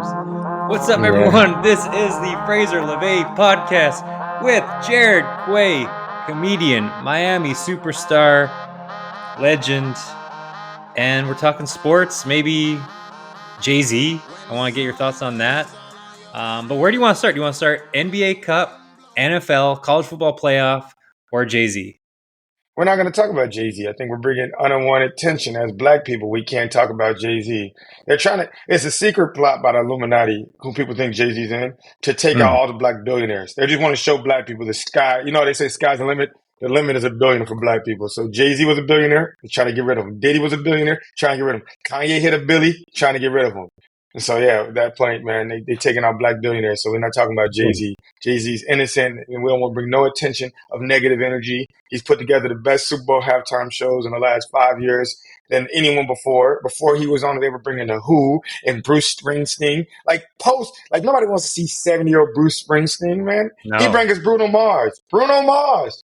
stars. What's up, Yeah. everyone? This is the Fraser LeVay podcast with Jared Quay, comedian, Miami superstar, legend, and we're talking sports, maybe Jay-Z. I want to get your thoughts on that. But where do you want to start? Do you want to start NBA Cup, NFL, college football playoff, or Jay-Z? We're not going to talk about Jay-Z. I think we're bringing unwanted tension as black people. We can't talk about Jay-Z. They're trying to, it's a secret plot by the Illuminati, who people think Jay-Z's in, to take out all the black billionaires. They just want to show black people the sky. You know, they say sky's the limit. The limit is $1 billion for black people. So Jay-Z was a billionaire. They're trying to get rid of him. Diddy was a billionaire. Trying to get rid of him. Kanye hit a Billy. Trying to get rid of him. And so, yeah, at that point, man, they taking out black billionaires. So we're not talking about Jay-Z. Jay-Z's innocent, and we don't want to bring no attention of negative energy. He's put together the best Super Bowl halftime shows in the last 5 years than anyone before. Before he was on it, they were bringing The Who and Bruce Springsteen. Like, nobody wants to see 70-year-old Bruce Springsteen, man. No. He brings us Bruno Mars. Bruno Mars.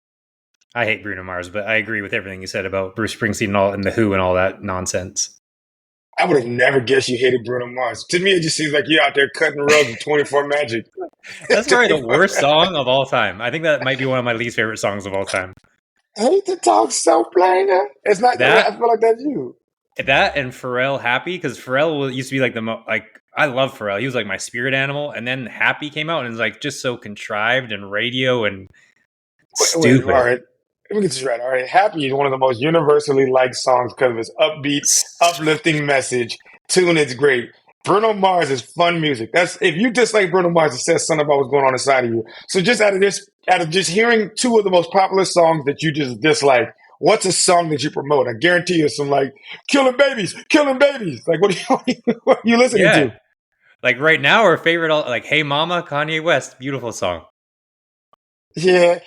I hate Bruno Mars, but I agree with everything you said about Bruce Springsteen and The Who and all that nonsense. I would have never guessed you hated Bruno Mars. To me, it just seems like you're out there cutting roads with 24 Magic. That's probably the worst song of all time. I think that might be one of my least favorite songs of all time. I hate to talk so plain. It's not that. I feel like that's you. That and Pharrell Happy, because Pharrell used to be like I love Pharrell. He was like my spirit animal, and then Happy came out and it's like just so contrived and radio and stupid. Wait, all right. Let me get this right. All right. Happy is one of the most universally liked songs because of its upbeat, uplifting message. Tune is great. Bruno Mars is fun music. That's if you dislike Bruno Mars, it says something about what's going on inside of you. So just out of just hearing two of the most popular songs that you just dislike, what's a song that you promote? I guarantee you some like killing babies. Like what are you listening to? Like right now, our favorite like Hey Mama, Kanye West, beautiful song. Yeah.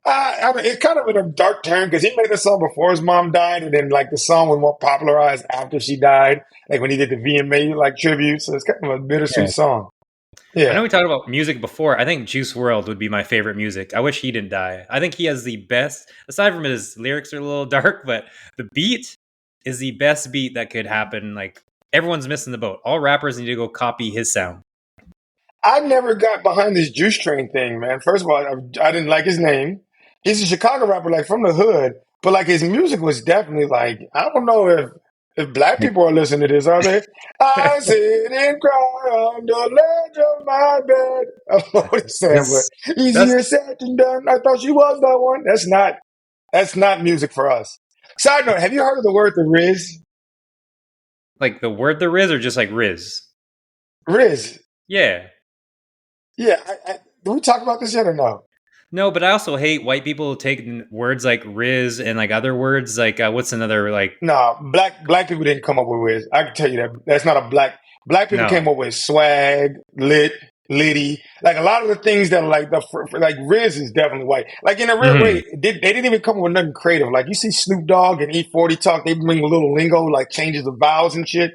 It's kind of in a dark turn because he made the song before his mom died, and then like the song was more popularized after she died, like when he did the VMA like tribute. So it's kind of a bittersweet song. Yeah, I know we talked about music before. I think Juice WRLD would be my favorite music. I wish he didn't die. I think he has the best. Aside from his lyrics are a little dark, but the beat is the best beat that could happen. Like everyone's missing the boat. All rappers need to go copy his sound. I never got behind this Juice Train thing, man. First of all, I didn't like his name. He's a Chicago rapper, like from the hood, but like his music was definitely like, I don't know if black people are listening to this, are they? I sit and cry on the ledge of my bed. I don't know what he's saying, but easier said than done. I thought she was that one. That's not music for us. Side note, have you heard of the word the Riz? Like the word the Riz or just like Riz? Riz. Yeah. Yeah. Did we talk about this yet or no? No, but I also hate white people taking words like Riz and like other words. Like what's another like? No, black people didn't come up with Riz. I can tell you that. That's not a black people came up with swag, lit, litty. Like a lot of the things that are like like Riz is definitely white. Like in a real way, they didn't even come up with nothing creative. Like you see Snoop Dogg and E40 talk, they bring a little lingo like changes of vowels and shit.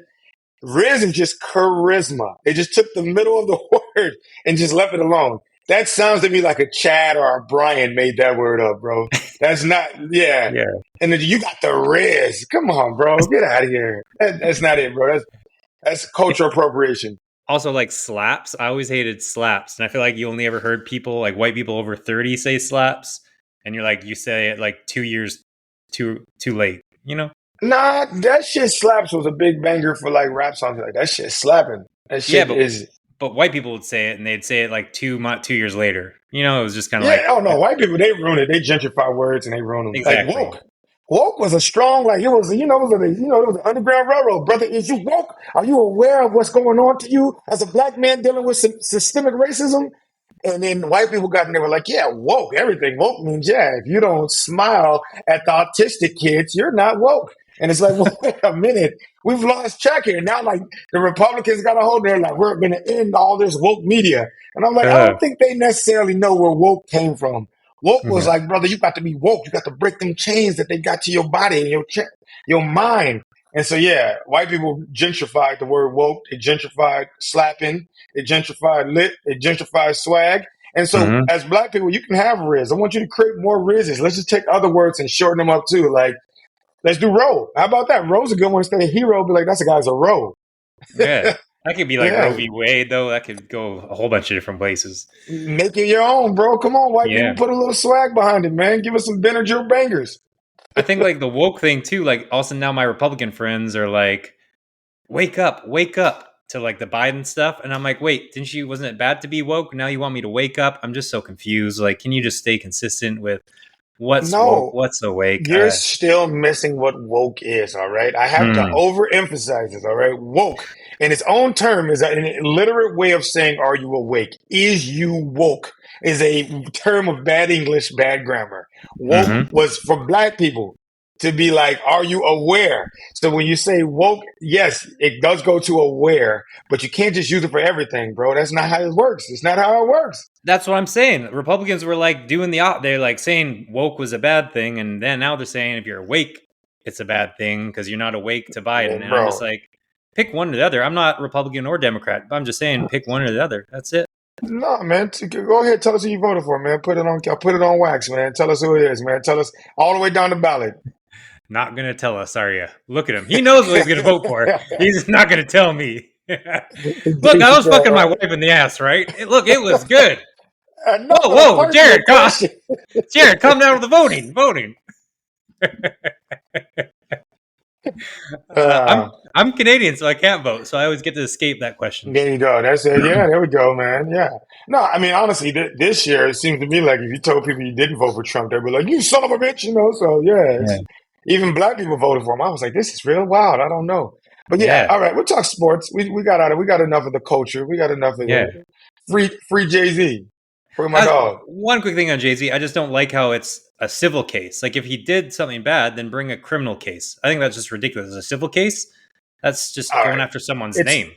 Riz is just charisma. They just took the middle of the word and just left it alone. That sounds to me like a Chad or a Brian made that word up, bro. That's not, yeah. And then you got the Riz. Come on, bro. Get out of here. That's not it, bro. That's cultural appropriation. Also, like slaps. I always hated slaps. And I feel like you only ever heard people, like white people over 30 say slaps. And you're like, you say it like 2 years too late, you know? Nah, that shit slaps was a big banger for like rap songs. Like that shit slapping. That shit is... But white people would say it, and they'd say it like 2 years later. You know, it was just kind of like... Yeah, oh no, white people, they ruin it. They gentrify words and they ruin them. Exactly. Like woke. Woke was a strong, like it was, it was an Underground Railroad. Brother, is you woke? Are you aware of what's going on to you as a black man dealing with systemic racism? And then white people got in there were like, yeah, woke, everything. Woke means, yeah, if you don't smile at the autistic kids, you're not woke. And it's like, well, wait a minute, we've lost track here. Now, like, the Republicans got a hold there, like, we're going to end all this woke media. And I'm like, I don't think they necessarily know where woke came from. Woke was like, brother, you got to be woke. You got to break them chains that they got to your body and your mind. And so, yeah, white people gentrified the word woke. They gentrified slapping. They gentrified lit. They gentrified swag. And so, as black people, you can have Riz. I want you to create more Rizes. Let's just take other words and shorten them up, too. Like, let's do Ro. How about that? Ro's a good one. Instead of hero, be like, that's a guy's a Ro. Yeah. That could be like Roe Yeah, v. Wade, though. That could go a whole bunch of different places. make it your own, bro. Come on, white people, Yeah. put a little swag behind it, man. Give us some Benadryl bangers. I think like the woke thing too, like also now my Republican friends are like, wake up to like the Biden stuff. And I'm like, wait, wasn't it bad to be woke? Now you want me to wake up? I'm just so confused. Like, can you just stay consistent with what's woke, No, what's awake? you're still missing what woke is, all right? I have to Hmm. overemphasize this, all right? Woke, in its own term, is an illiterate way of saying, are you awake? Is you woke? Is a term of bad English, bad grammar. Woke Mm-hmm. was for black people to be like, are you aware? So when you say woke, yes, it does go to aware, but you can't just use it for everything, bro. That's not how it works. It's not how it works. That's what I'm saying. Republicans were like doing they're like saying woke was a bad thing, and then now they're saying if you're awake, it's a bad thing because you're not awake to Biden. And I'm just Bro, like, pick one or the other. I'm not Republican or Democrat, but I'm just saying pick one or the other. That's it. no, man. Go ahead. Tell us who you voted for, man. Put it on wax, man. Tell us who it is, man. Tell us all the way down the ballot. Not gonna tell us, are you? Look at him. He knows what he's gonna vote for. He's not gonna tell me. Look, I was fucking my wife in the ass, right? Look, it was good. No, Whoa, part of your question. Jared, calm down with the voting. Uh, I'm Uh, I'm Canadian, so I can't vote. So I always get to escape that question. there you go. That's it. Yeah, there we go, man. Yeah. No, I mean, honestly, this year it seems to me like if you told people you didn't vote for Trump, they'd be like, "You son of a bitch," you know. So yeah, Yeah. even black people voted for him. I was like, "This is real wild." I don't know, but yeah. Yeah. All right, we'll talk sports. We got enough of the culture. We got enough of Yeah. the free Jay Z. Free my I, dog. one quick thing on Jay-Z, I just don't like how it's a civil case. Like if he did something bad, then bring a criminal case. I think that's just ridiculous. A civil case, that's just All going right, after someone's it's name.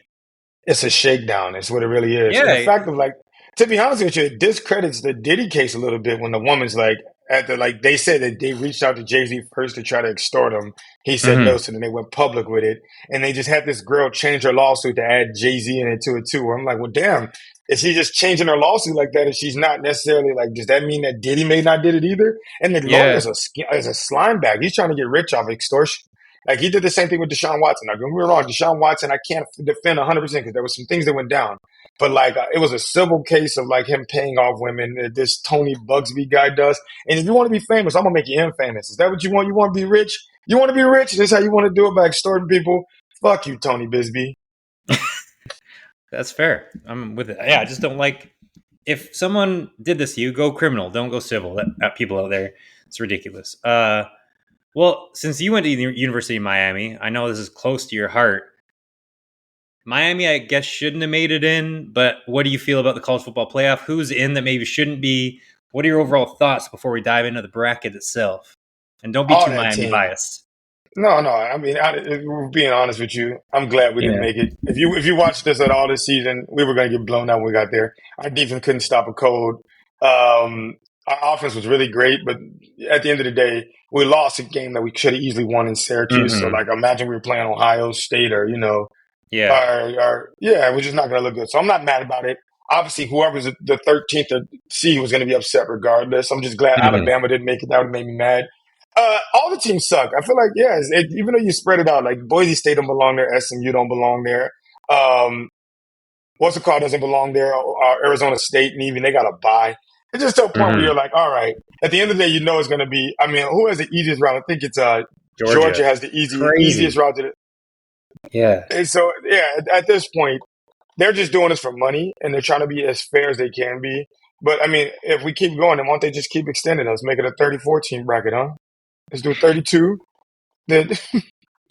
it's a shakedown. It's what it really is. And the Yeah. fact of like, to be honest with you, it discredits the Diddy case a little bit when the woman's like, at the like, they said that they reached out to Jay Z first to try to extort him. He said no, Hmm. so then they went public with it, and they just had this girl change her lawsuit to add Jay Z into it too. I'm like, well, damn, is she just changing her lawsuit like that? If she's not necessarily like, does that mean that Diddy may not did it either? And the lawyer Yeah. is a slime bag. He's trying to get rich off extortion. Like he did the same thing with Deshaun Watson. Like, don't get me wrong, Deshaun Watson, I can't defend 100% because there was some things that went down. But like, it was a civil case of like him paying off women. This Tony Bugsby guy does. And if you want to be famous, I'm gonna make you infamous. Is that what you want? You want to be rich? You want to be rich? This is how you want to do it by extorting people? Fuck you, Tony Bisbee. That's fair. I'm with it. Yeah, I just don't like if someone did this to you, go criminal. Don't go civil. That people out there, it's ridiculous. Well, since you went to the University of Miami, I know this is close to your heart. Miami, I guess, shouldn't have made it in, but what do you feel about the college football playoff? Who's in that maybe shouldn't be? What are your overall thoughts before we dive into the bracket itself? And don't be All too that Miami team. biased. No, no. I mean, if we're being honest with you, I'm glad we didn't Yeah. make it. If you watched us at all this season, we were going to get blown out when we got there. Our defense couldn't stop a cold. Our offense was really great, but at the end of the day, we lost a game that we should have easily won in Syracuse. So, Hmm. like, imagine we were playing Ohio State or Yeah. yeah, we're just not going to look good. So I'm not mad about it. Obviously, whoever's the 13th seed was going to be upset regardless. I'm just glad Hmm. Alabama didn't make it. That would have made me mad. All the teams suck. I feel like, yeah, even though you spread it out, like Boise State don't belong there, SMU don't belong there. Um, what's it called doesn't belong there. Arizona State, and even they got a bye. It's just to a point where Hmm. you're like, all right. At the end of the day, you know it's going to be. I mean, who has the easiest route? I think it's Georgia Georgia. has the easiest Crazy. route to. Yeah. And so, yeah, at this point, they're just doing this for money, and they're trying to be as fair as they can be. But I mean, if we keep going, then won't they just keep extending us, make it a 34 team bracket, huh? Let's do 32. Then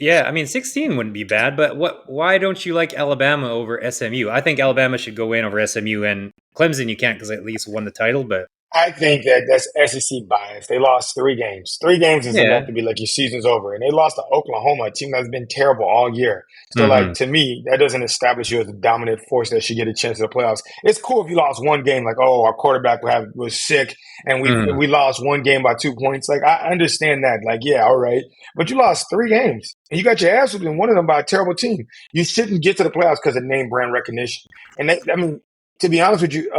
Yeah, I mean, 16 wouldn't be bad, but why don't you like Alabama over SMU? I think Alabama should go in over SMU, and Clemson you can't because they at least won the title, but I think that that's SEC bias. They lost 3 games. 3 games is enough yeah. to be like your season's over. And they lost to Oklahoma, a team that's been terrible all year. So, Hmm. like, to me, that doesn't establish you as a dominant force that should get a chance at the playoffs. It's cool if you lost one game, like, oh, our quarterback was sick and Hmm. we lost one game by 2 points. Like, I understand that. Like, yeah, all right. But you lost 3 games and you got your ass whooped in one of them by a terrible team. You shouldn't get to the playoffs because of name brand recognition. And I mean, to be honest with you,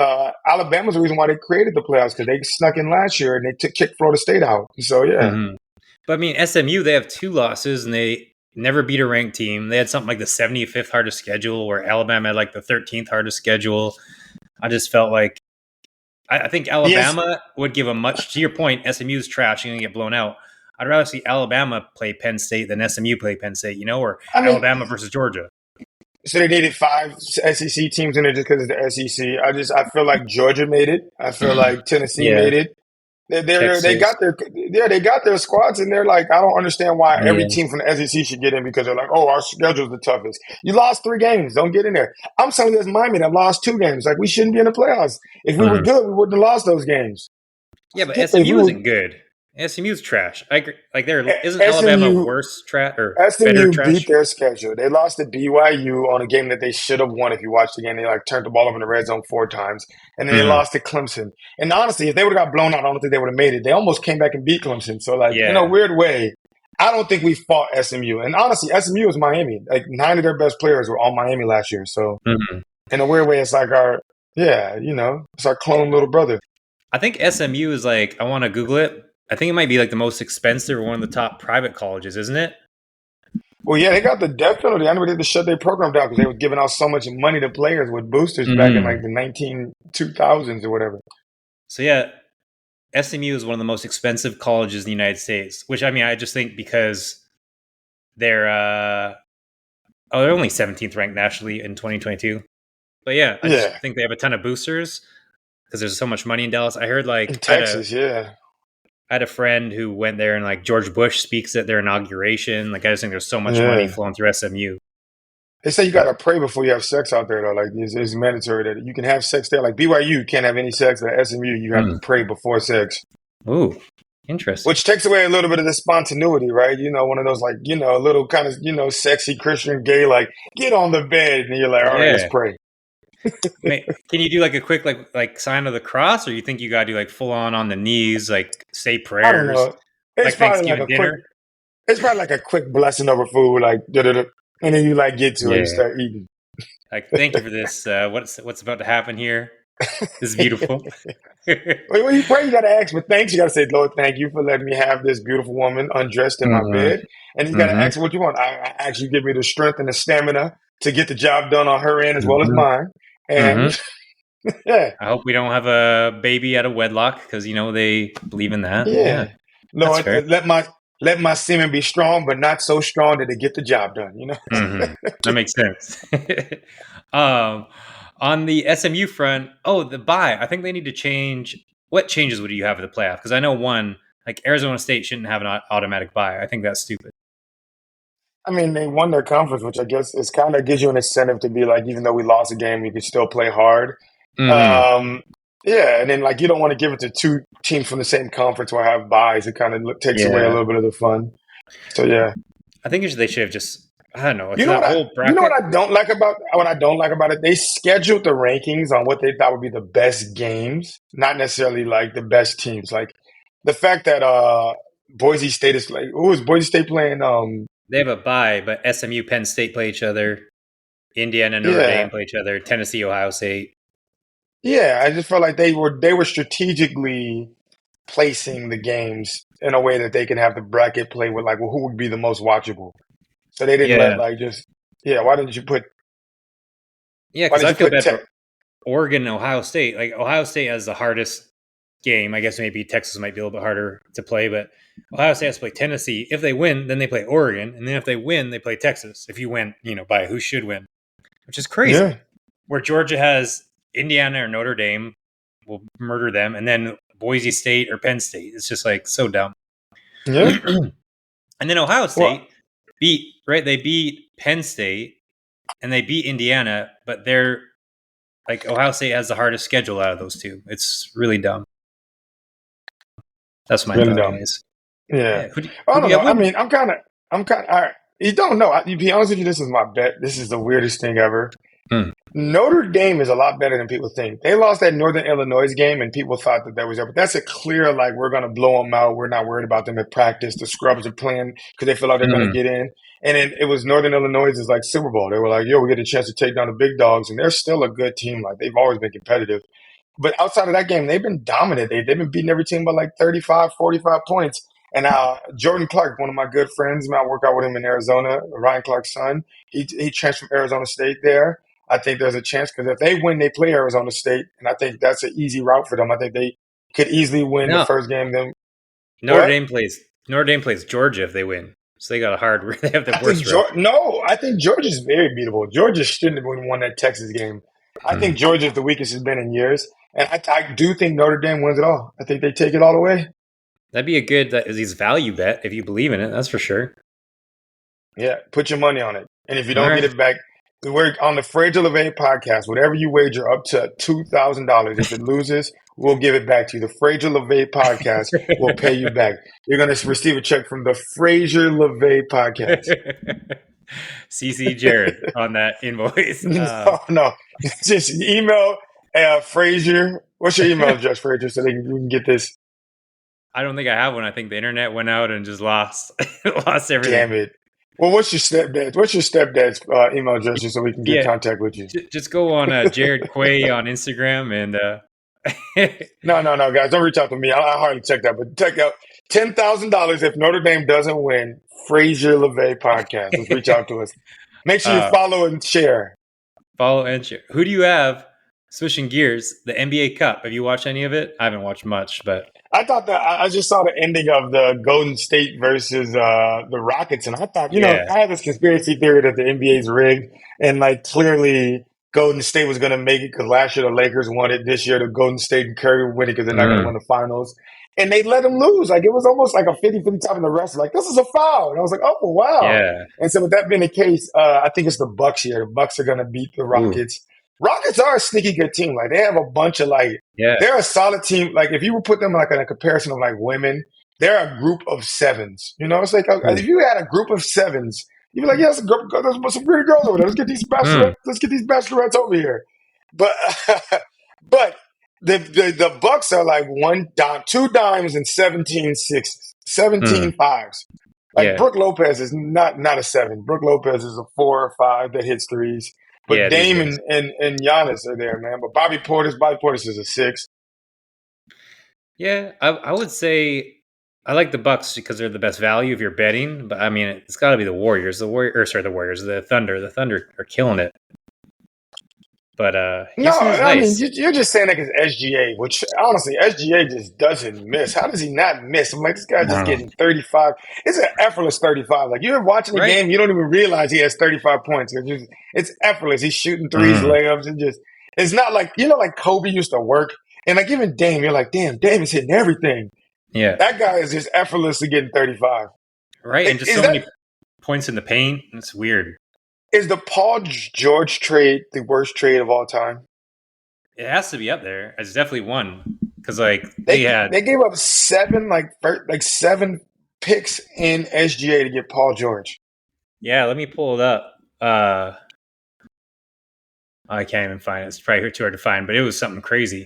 Alabama's the reason why they created the playoffs because they snuck in last year and they kicked Florida State out. So yeah, Hmm. But I mean, SMU they have 2 losses, and they never beat a ranked team. They had something like the 75th hardest schedule, where Alabama had like the 13th hardest schedule. I just felt like I think Yes, Alabama would give a much, to your point, SMU's trash and going to get blown out. I'd rather see Alabama play Penn State than SMU play Penn State, or I mean, Alabama versus Georgia. so they needed 5 SEC teams in it just because it's the SEC. I feel like Georgia made it. I feel like Tennessee Yeah, made it. They Texas. they got their squads, and they're like, I don't understand why every Yeah. team from the SEC should get in because they're like, oh, our schedule's the toughest. You lost 3 games, don't get in there. I'm telling you, this Miami that lost 2 games. Like, we shouldn't be in the playoffs. If we were Mhm. good, we wouldn't have lost those games. Yeah, but If we SMU were isn't good. SMU's trash. I agree. Like, there isn't Alabama SMU, worse trash or better SMU beat trash? their schedule. They lost to BYU on a game that they should have won. If you watched the game, they like turned the ball over in the red zone 4 times, and then they Mhm. lost to Clemson. And honestly, if they would have got blown out, I don't think they would have made it. They almost came back and beat Clemson. So, like, in a Yeah. weird way, I don't think we fought SMU. And honestly, SMU was Miami. Like, 9 of their best players were all Miami last year. So, Mhm. in a weird way, it's like it's our clone little brother. I think SMU is like, I want to Google it. I think it might be like the most expensive or one of the top private colleges, isn't it? Well, yeah, they got the death penalty. I know they had to shut their program down because they were giving out so much money to players with boosters back in like Mhm. the 2000s or whatever. So, yeah, SMU is one of the most expensive colleges in the United States, which I mean, I just think because they're, they're only 17th ranked nationally in 2022. But yeah, I just Yeah, think they have a ton of boosters because there's so much money in Dallas. I heard in like Texas, yeah, I had a friend who went there and like George Bush speaks at their inauguration. Like I just think there's so much money yeah. flowing through SMU. They say you got to pray before you have sex out there, though. Like, it's mandatory that you can have sex there. Like BYU can't have any sex. At SMU, you have to Mm. pray before sex, Ooh, interesting. which takes away a little bit of the spontaneity, right? One of those like, little kind of, sexy Christian gay, like, get on the bed, and you're like, all right, let's Yeah. pray. Can you do like a quick like sign of the cross, or you think you got to do like full on the knees, like say I don't prayers, know. It's like probably like Thanksgiving a quick dinner? It's probably like a quick blessing over food, like da-da-da, and then you like get to it and Yeah. start eating. Like thank you for this. What's about to happen here? This is beautiful. When you pray, you gotta ask for thanks. You gotta say, Lord, thank you for letting me have this beautiful woman undressed in my Hmm. bed. And you gotta Hmm. ask what you want. I ask you give me the strength and the stamina to get the job done on her end as well as Hmm. mine. Hmm. And yeah, I hope we don't have a baby out of wedlock because they believe in that. Yeah, yeah. that's Lord, fair. let my semen be strong, but not so strong that it get the job done. Hmm. That makes sense. um, on the SMU front, the bye. I think they need to change. What changes would you have for the playoff? Because I know one, like Arizona State shouldn't have an automatic bye. I think that's stupid. I mean, they won their conference, which I guess is kind of gives you an incentive to be like, even though we lost a game, we could still play hard. Hmm. Um, yeah, and then like you don't want to give it to 2 teams from the same conference or have buys. It kind of takes away a Yeah, little bit of the fun. So yeah, I think they should have just. I don't know. you Because know that what I whole you know what bracket. I don't like about it. They scheduled the rankings on what they thought would be the best games, not necessarily like the best teams. Like the fact that Boise State is like, who is Boise State playing? They have a bye, but SMU, Penn State play each other. Indiana, Notre Dame Yeah. play each other. Tennessee, Ohio State. Yeah, I just felt like they were strategically placing the games in a way that they can have the bracket play with like, well, who would be the most watchable. So they didn't let Yeah, like just yeah. yeah. Why Because did I you feel put bad tech? for Oregon and Ohio State. Like Ohio State has the hardest game. I guess maybe Texas might be a little bit harder to play, but Ohio State has to play Tennessee. If they win, then they play Oregon, and then if they win, they play Texas. If you win, by who should win, which is crazy. Yeah, Where Georgia has Indiana or Notre Dame, will murder them, and then Boise State or Penn State. It's just like so dumb. yeah. And then Ohio Well, State They beat Penn State and they beat Indiana, but they're like Ohio State has the hardest schedule out of those two. It's really dumb. That's my really thought, dumb. anyways. Yeah. Yeah, I who do don't you know. have I winning? mean, I'm kind of. All right. You don't know. To be honest with you, this is my bet. This is the weirdest thing ever. Hmm. Notre Dame is a lot better than people think. They lost that Northern Illinois game, and people thought that was there. But that's a clear, like, we're going to blow them out. We're not worried about them at practice. The scrubs are playing because they feel like they're going to Hmm. get in. And then it was Northern Illinois is like Super Bowl. They were like, yo, we get a chance to take down the big dogs. And they're still a good team. Like, they've always been competitive. But outside of that game, they've been dominant. They've been beating every team by like 35, 45 points. And Jordan Clark, one of my good friends, man, I work out with him in Arizona. Ryan Clark's son, he transferred from Arizona State there. I think there's a chance because if they win, they play Arizona State, and I think that's an easy route for them. I think they could easily win the No, first game. Then Notre what? Dame plays Notre Dame plays Georgia if they win. So they got a hard. They have the I think worst record. No, I think Georgia's very beatable. Georgia shouldn't have won that Texas game. I think Hmm. Georgia's the weakest it's been in years, and I do think Notre Dame wins it all. I think they take it all away. That'd be a good value bet if you believe in it. That's for sure. Yeah, put your money on it. And if you All don't get right. it back, we're on the Fraser LeVay podcast. Whatever you wager up to $2,000, if it loses, we'll give it back to you. The Fraser LeVay podcast will pay you back. You're going to receive a check from the Fraser LeVay podcast. CC Jared on that invoice. No. Just email Fraser. What's your email address, Fraser, so we can get this? I don't think I have one. I think the internet went out and just lost lost everything. Damn it. Well, what's your stepdad? What's your stepdad's email address just so we can get Yeah, contact with you? just go on Jared Quay on Instagram and No, guys, don't reach out to me. I hardly check that, but check out $10,000 if Notre Dame doesn't win. Fraser LeVay podcast. Just reach out to us. Make sure you follow and share. Follow and share. Who do you have? Switching gears, the NBA Cup. Have you watched any of it? I haven't watched much, but I thought that I just saw the ending of the Golden State versus the Rockets, and I thought, yeah. I have this conspiracy theory that the NBA's rigged, and like clearly Golden State was going to make it because last year the Lakers won it. This year the Golden State and Curry were winning because they're not going to win the finals, and they let them lose. Like it was almost like a 50-50 time in the rest. Like this is a foul, and I was like, oh wow. Yeah. And so with that being the case, I think it's the Bucks here. The Bucks are going to beat the Rockets. Rockets are a sneaky good team. Like they have a bunch of they're a solid team. Like if you would put them like in a comparison of like women, they're a group of sevens. It's like if you had a group of sevens, you'd be like, yeah, there's some pretty girls over there. Let's get these bachelorettes. Let's get these bachelorettes over here. But but the Bucks are like two dimes and 17 sixes, 17 fives. Like Brooke Lopez is not a seven. Brooke Lopez is a 4 or 5 that hits threes. But these Dame days. and Giannis are there, man. But Bobby Portis is a 6. Yeah, I would say I like the Bucks because they're the best value if you're betting. But I mean, it's got to be the Warriors. The Warriors, the Thunder. The Thunder are killing it. But No, Houston is I mean nice, you're just saying that because SGA, which honestly SGA just doesn't miss. How does he not miss? I'm like, this guy's just getting 35. It's an effortless 35. Like you're watching the right? game, you don't even realize he has 35 points. It's effortless. He's shooting threes, layups, and it's not like like Kobe used to work. And like even Dame, you're like, damn, Dame is hitting everything. Yeah, That guy is just effortlessly getting 35. right. And just so many points in the paint. It's weird. Is the Paul George trade the worst trade of all time? It has to be up there. It's definitely one because they gave up 7 7 picks in SGA to get Paul George. Yeah, let me pull it up. I can't even find it. It's probably too hard to find, but it was something crazy.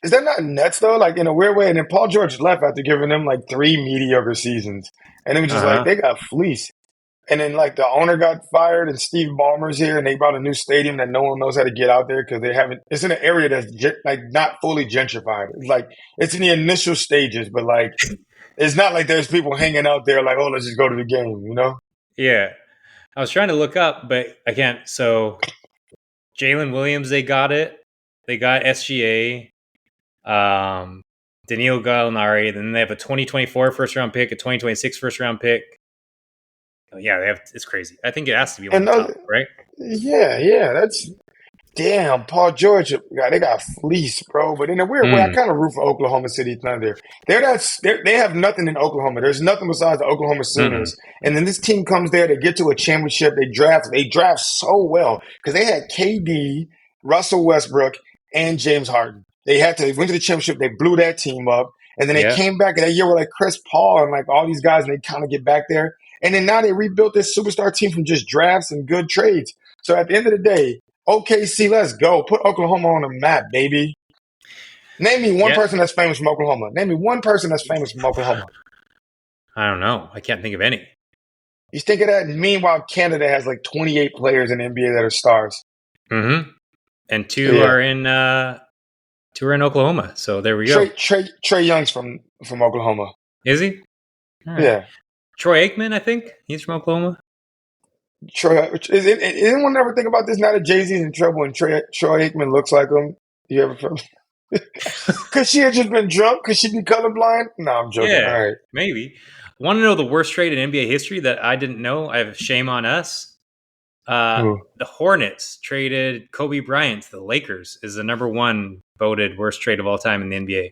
Is that not nuts though? Like in a weird way. And then Paul George left after giving them like 3 mediocre seasons, and it was just like they got fleeced. And then like the owner got fired, and Steve Ballmer's here, and they bought a new stadium that no one knows how to get out there because they haven't. It's in an area that's not fully gentrified. It's like it's in the initial stages, but like it's not like there's people hanging out there like, oh, let's just go to the game, Yeah, I was trying to look up, but I can't. So Jalen Williams, they got it. They got SGA. Danilo Gallinari. Then they have a 2024 first round pick, a 2026 first round pick. Yeah, they have. It's crazy. I think it has to be one of the top, right? Yeah. That's damn Paul George. They got fleeced, bro. But in a weird way, I kind of root for Oklahoma City Thunder. They have nothing in Oklahoma. There's nothing besides the Oklahoma Sooners. And then this team comes there. They get to a championship. They draft so well because they had KD, Russell Westbrook, and James Harden. They went to the championship. They blew that team up. And then they came back that year with like Chris Paul and like all these guys, and they kind of get back there. And then now they rebuilt this superstar team from just drafts and good trades. So at the end of the day, OKC, let's go. Put Oklahoma on the map, baby. Name me one person that's famous from Oklahoma. Name me one person that's famous from Oklahoma. I don't know. I can't think of any. You think of that? Meanwhile, Canada has like 28 players in the NBA that are stars. And 2 are in Two are in Oklahoma. So there we go. Trey Young's from Oklahoma. Is he? All right. Yeah. Troy Aikman, I think he's from Oklahoma. Is anyone ever think about this now that Jay-Z's in trouble and Troy Aikman looks like him? You ever feel? Could she have just been drunk? Could she be colorblind? No, I'm joking. Yeah, All right. maybe. Want to know the worst trade in NBA history that I didn't know? I have shame on us. Ooh. The Hornets traded Kobe Bryant to the Lakers is the number one voted worst trade of all time in the NBA.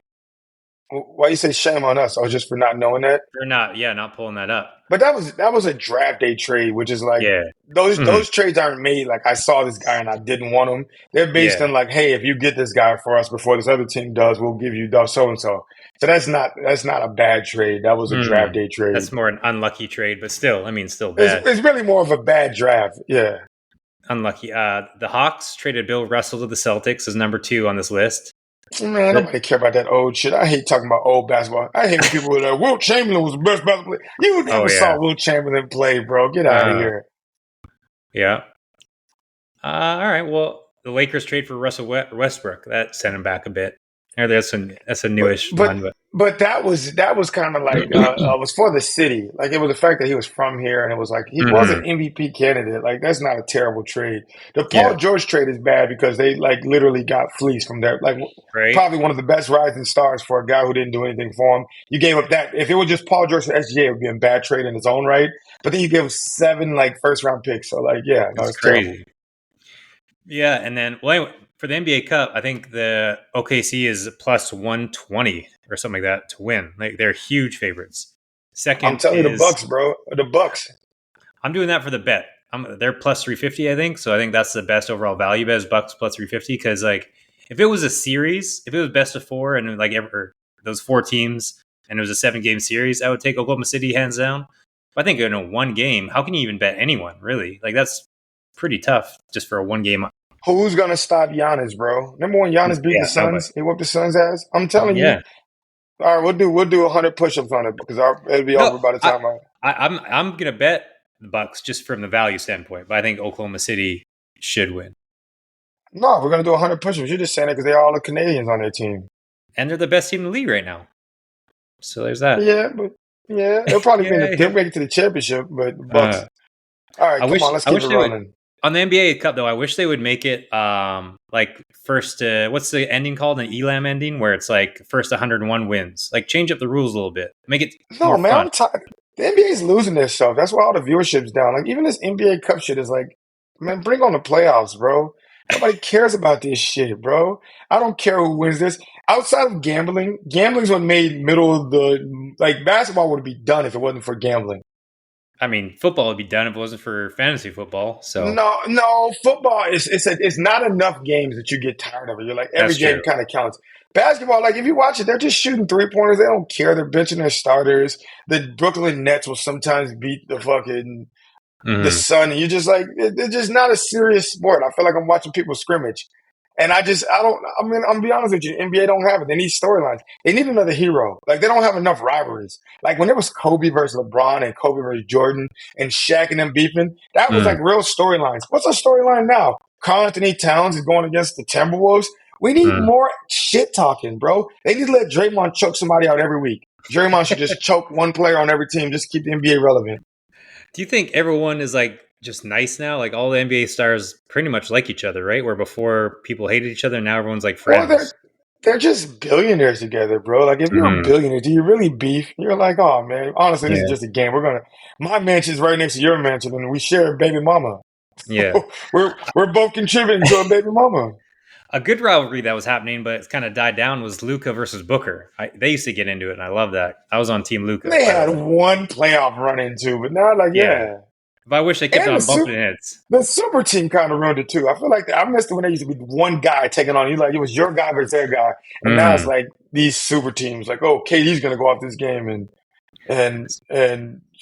Why you say shame on us? Or just for not knowing that? They're not pulling that up. But that was a draft day trade, which is like Yeah. those trades aren't made like I saw this guy and I didn't want him. They're based Yeah. on like, hey, if you get this guy for us before this other team does, we'll give you so and so. So that's not a bad trade. That was a draft day trade. That's more an unlucky trade, but still, I mean, still bad. It's really more of a bad draft. Yeah. Unlucky. The Hawks traded Bill Russell to the Celtics as number 2 on this list. Man, nobody care about that old shit. I hate talking about old basketball. I hate when people are like, Wilt Chamberlain was the best basketball player. You never saw Wilt Chamberlain play, bro. Get out of here. Yeah. All right. Well, the Lakers trade for Russell Westbrook. That sent him back a bit. Or that's a newish one. But that was kind of like was for the city. Like it was the fact that he was from here, and it was like he was an MVP candidate. Like that's not a terrible trade. The Paul George trade is bad because they like literally got fleeced from there. Like probably one of the best rising stars for a guy who didn't do anything for him. You gave up that. If it was just Paul George for SGA, it would be a bad trade in its own right. But then you gave 7 like first round picks. So like it's crazy. terrible. Yeah, and then anyway, for the NBA Cup, I think the OKC is plus 120 or something like that to win. Like they're huge favorites. Second, I'm telling you, the Bucks, bro. The Bucks. I'm doing that for the bet. They're plus 350, I think. So I think that's the best overall value bet is Bucks plus 350 because like if it was a series, if it was best of 4 and like those 4 teams and it was a 7-game series, I would take Oklahoma City hands down. But I think in a 1 game, how can you even bet anyone really? Like that's pretty tough just for a 1 game. Who's gonna stop Giannis, bro? Remember when Giannis beat the Suns? He whooped the Suns' ass. I'm telling you. All right, we'll do 100 push-ups on it because it'll be over by the time I'm gonna bet the Bucks just from the value standpoint, but I think Oklahoma City should win. No, we're gonna do 100 push-ups. You're just saying it because they're all the Canadians on their team, and they're the best team in the league right now. So there's that. Yeah, but they'll probably they'll make it to the championship, but the Bucks. All right, come on, let's keep it rolling. On the NBA Cup, though, I wish they would make it like first. What's the ending called? An Elam ending, where it's like first 101 wins. Like change up the rules a little bit, make it. No, man, I'm tired. The NBA's losing their stuff. That's why all the viewership's down. Like even this NBA Cup shit is like, man, bring on the playoffs, bro. Nobody cares about this shit, bro. I don't care who wins this. Outside of gambling's what made middle of the like basketball would be done if it wasn't for gambling. I mean, football would be done if it wasn't for fantasy football. So no, football it's not enough games that you get tired of it. You're like every game kind of counts. Basketball, like if you watch it, they're just shooting 3-pointers. They don't care. They're benching their starters. The Brooklyn Nets will sometimes beat the fucking the Sun, and you're just like it's just not a serious sport. I feel like I'm watching people scrimmage. And I'm gonna be honest with you, NBA don't have it. They need storylines. They need another hero. Like they don't have enough rivalries. Like when there was Kobe versus LeBron and Kobe versus Jordan and Shaq and them beefing, that was like real storylines. What's a storyline now? Karl Anthony Towns is going against the Timberwolves. We need more shit talking, bro. They need to let Draymond choke somebody out every week. Draymond should just choke one player on every team just to keep the NBA relevant. Do you think everyone is like just nice now? Like all the NBA stars pretty much like each other, right? Where before people hated each other, now everyone's like friends. Well, they're just billionaires together, bro. Like if you're a billionaire, do you really beef? You're like, oh man, honestly, this is just a game. My mansion's right next to your mansion, and we share a baby mama. Yeah, we're both contributing to a baby mama. A good rivalry that was happening, but it's kind of died down, was Luka versus Booker. They used to get into it, and I love that. I was on Team Luka. They had one playoff run into, but now, like, But I wish they kept on bumping heads. The super team kind of ruined it, too. I feel like I missed it when there used to be one guy taking on you. Like, it was your guy versus their guy. And now it's like these super teams. Like, oh, KD's going to go off this game, and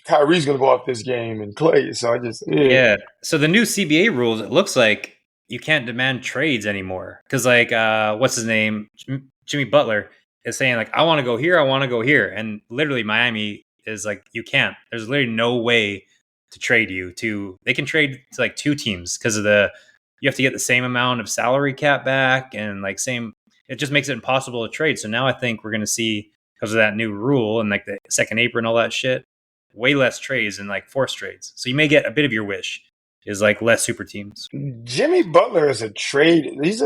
Kyrie's going to go off this game, and Clay. So I just... Yeah. So the new CBA rules, it looks like you can't demand trades anymore. Because, like, what's his name? Jimmy Butler is saying, like, I want to go here, I want to go here. And literally Miami is like, you can't. There's literally no way to trade you to. They can trade to, like, 2 teams because of you have to get the same amount of salary cap back and, like, same. it just makes it impossible to trade. So now I think we're going to see, because of that new rule and like the second apron and all that shit, way less trades and like forced trades. So you may get a bit of your wish is like less super teams. Jimmy Butler is a trade. He's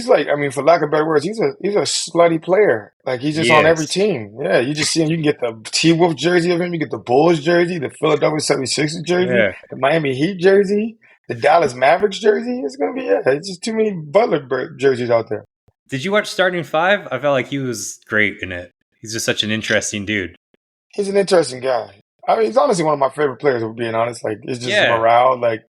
like, I mean, for lack of better words, he's a slutty player. Like he's just on every Yes. team. Yeah, you just see him. You can get the T-Wolf jersey of him. You get the Bulls jersey, the Philadelphia 76ers jersey, Yeah. the Miami Heat jersey, the Dallas Mavericks jersey. It's gonna be it's just too many Butler jerseys out there. Did you watch Starting Five? I felt like he was great in it. He's just such an interesting dude. He's an interesting guy. I mean, he's honestly one of my favorite players. If we're being honest, like it's just Yeah. morale. Like